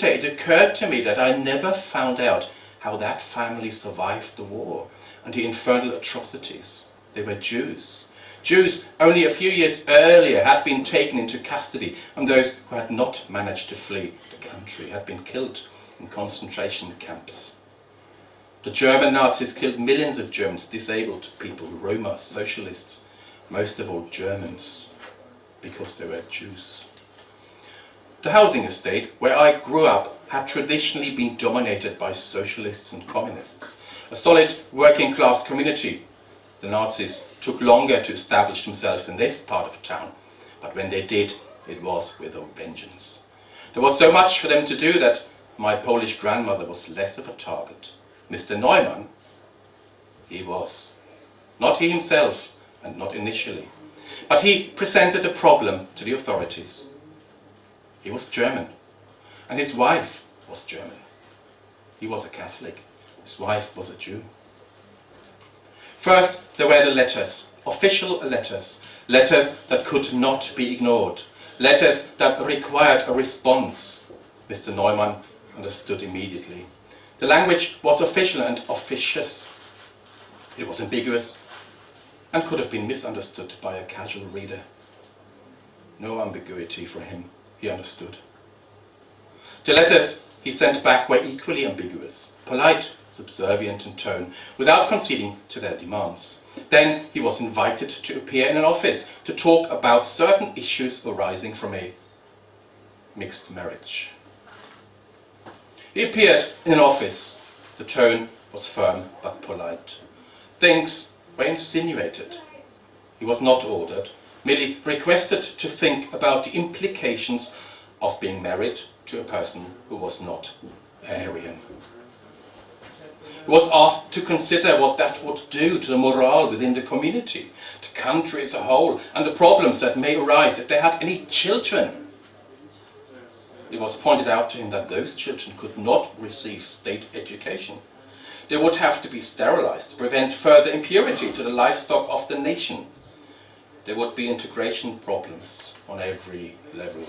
later it occurred to me that I never found out how that family survived the war and the infernal atrocities. They were Jews. Jews only a few years earlier had been taken into custody, and those who had not managed to flee the country had been killed in concentration camps. The German Nazis killed millions of Germans, disabled people, Roma, socialists, most of all Germans, because they were Jews. The housing estate where I grew up had traditionally been dominated by socialists and communists, a solid working class community. The Nazis took longer to establish themselves in this part of town, but when they did, it was with a vengeance. There was so much for them to do that my Polish grandmother was less of a target. Mr. Neumann, he was. Not he himself, and not initially. But he presented a problem to the authorities. He was German, and his wife was German. He was a Catholic, his wife was a Jew. First, there were the letters, official letters, letters that could not be ignored, letters that required a response. Mr. Neumann understood immediately. The language was official and officious. It was ambiguous and could have been misunderstood by a casual reader. No ambiguity for him, he understood. The letters he sent back were equally ambiguous, polite, subservient in tone, without conceding to their demands. Then he was invited to appear in an office to talk about certain issues arising from a mixed marriage. He appeared in an office. The tone was firm but polite. Things were insinuated. He was not ordered, merely requested to think about the implications of being married to a person who was not Aryan. He was asked to consider what that would do to the morale within the community, the country as a whole, and the problems that may arise if they had any children. It was pointed out to him that those children could not receive state education. They would have to be sterilized to prevent further impurity to the livestock of the nation. There would be integration problems on every level.